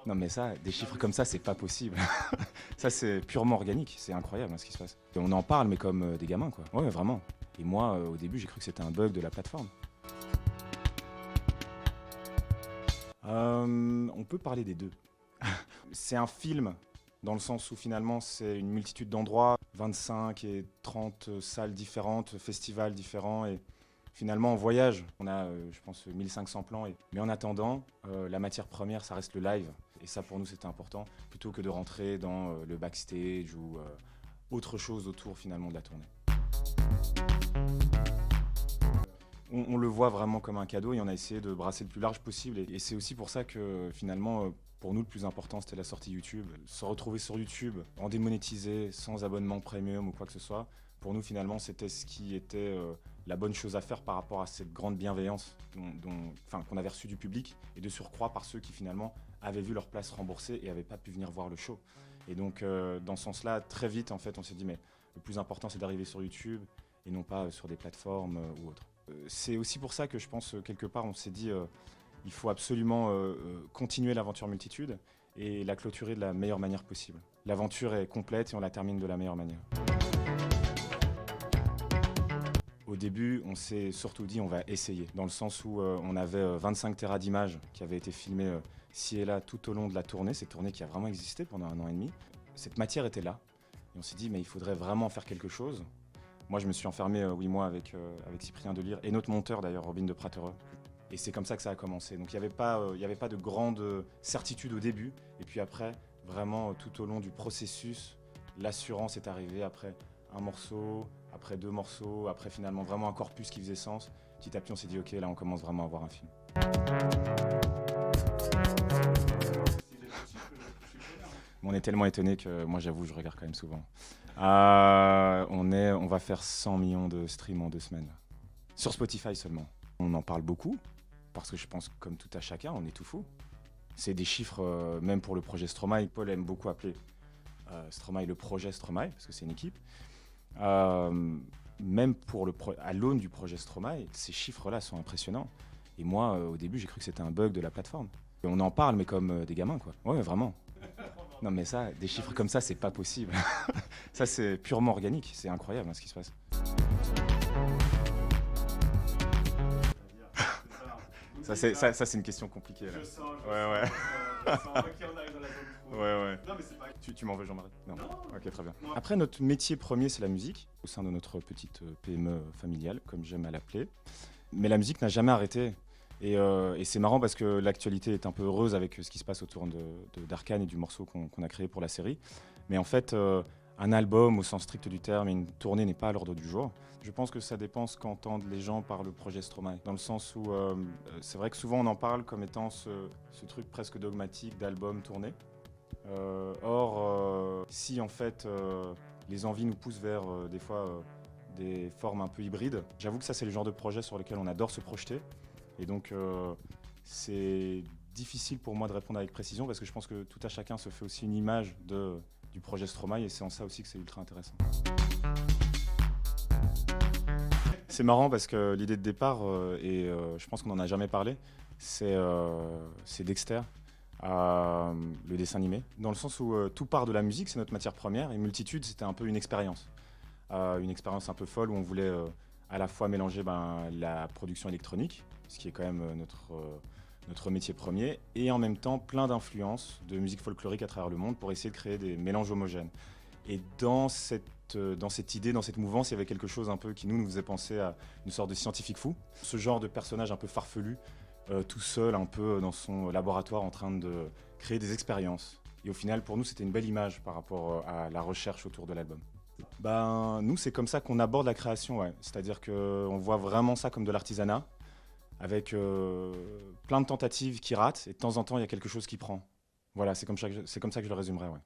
Non mais ça, des chiffres comme ça, c'est pas possible. Ça, c'est purement organique, c'est incroyable hein, ce qui se passe. Et on en parle, mais comme des gamins, quoi. Ouais, vraiment. Et moi, au début, j'ai cru que c'était un bug de la plateforme. On peut parler des deux. C'est un film, dans le sens où finalement, c'est une multitude d'endroits, 25 et 30 salles différentes, festivals différents, et finalement, on voyage. On a, je pense, 1500 plans. Mais en attendant, la matière première, ça reste le live. Et ça, pour nous, c'était important, plutôt que de rentrer dans le backstage ou autre chose autour, finalement, de la tournée. On le voit vraiment comme un cadeau et on a essayé de brasser le plus large possible. Et c'est aussi pour ça que, finalement, pour nous, le plus important, c'était la sortie YouTube. Se retrouver sur YouTube, en démonétisé, sans abonnement premium ou quoi que ce soit, pour nous, finalement, c'était ce qui était la bonne chose à faire par rapport à cette grande bienveillance qu'on avait reçue du public et de surcroît par ceux qui, finalement, avaient vu leur place remboursée et n'avaient pas pu venir voir le show. Et donc, dans ce sens-là, très vite, en fait, on s'est dit, mais le plus important, c'est d'arriver sur YouTube et non pas sur des plateformes ou autres. C'est aussi pour ça que je pense, quelque part, on s'est dit, il faut absolument continuer l'aventure multitude et la clôturer de la meilleure manière possible. L'aventure est complète et on la termine de la meilleure manière. Au début, on s'est surtout dit on va essayer, dans le sens où on avait 25 téras d'images qui avaient été filmées ci et là tout au long de la tournée, cette tournée qui a vraiment existé pendant 1 an et demi. Cette matière était là et on s'est dit mais il faudrait vraiment faire quelque chose. Moi je me suis enfermé 8 mois avec Cyprien Delire et notre monteur d'ailleurs, Robin de Pratereux. Et c'est comme ça que ça a commencé. Donc il n'y avait pas de grande certitude au début et puis après, vraiment tout au long du processus, l'assurance est arrivée après un morceau, après 2 morceaux, après finalement vraiment un corpus qui faisait sens. Petit à petit on s'est dit ok là on commence vraiment à avoir un film. On est tellement étonné que moi j'avoue je regarde quand même souvent. On va faire 100 millions de streams en 2 semaines. Sur Spotify seulement. On en parle beaucoup parce que je pense comme tout à chacun on est tout fou. C'est des chiffres même pour le projet Stromae. Paul aime beaucoup appeler Stromae le projet Stromae parce que c'est une équipe. Même à l'aune du projet Stromae, ces chiffres-là sont impressionnants. Et moi, au début, j'ai cru que c'était un bug de la plateforme. Et on en parle, mais comme des gamins, quoi. Ouais, vraiment. Non, mais ça, des chiffres comme ça, c'est pas possible. Ça, c'est purement organique. C'est incroyable hein, ce qui se passe. Ça, c'est une question compliquée. Là. Je sens, Ouais. je sens. Ok, on arrive dans la zone pro. Ouais. Non, mais c'est pas. Tu m'en veux, Jean-Marie? Non. Non. Ok, très bien. Non. Après, notre métier premier, c'est la musique, au sein de notre petite PME familiale, comme j'aime à l'appeler. Mais la musique n'a jamais arrêté. Et c'est marrant parce que l'actualité est un peu heureuse avec ce qui se passe autour d'Arcane et du morceau qu'on a créé pour la série. Mais en fait, un album au sens strict du terme et une tournée n'est pas à l'ordre du jour. Je pense que ça dépend ce qu'entendent les gens par le projet Stromae. Dans le sens où c'est vrai que souvent on en parle comme étant ce truc presque dogmatique d'album tournée. Or, si en fait les envies nous poussent vers des fois des formes un peu hybrides, j'avoue que ça c'est le genre de projet sur lequel on adore se projeter. Et donc c'est difficile pour moi de répondre avec précision parce que je pense que tout à chacun se fait aussi une image du projet Stromae et c'est en ça aussi que c'est ultra intéressant. C'est marrant parce que l'idée de départ, et je pense qu'on n'en a jamais parlé, c'est Dexter, le dessin animé, dans le sens où tout part de la musique, c'est notre matière première, et Multitude, c'était un peu une expérience un peu folle où on voulait à la fois mélanger la production électronique, ce qui est quand même notre métier premier, et en même temps plein d'influences de musique folklorique à travers le monde pour essayer de créer des mélanges homogènes. Et dans cette idée, dans cette mouvance, il y avait quelque chose un peu qui nous faisait penser à une sorte de scientifique fou. Ce genre de personnage un peu farfelu, tout seul un peu dans son laboratoire en train de créer des expériences. Et au final, pour nous, c'était une belle image par rapport à la recherche autour de l'album. Nous, c'est comme ça qu'on aborde la création, ouais. C'est-à-dire qu'on voit vraiment ça comme de l'artisanat, avec plein de tentatives qui ratent, et de temps en temps, il y a quelque chose qui prend. Voilà, c'est comme ça que je le résumerais, ouais.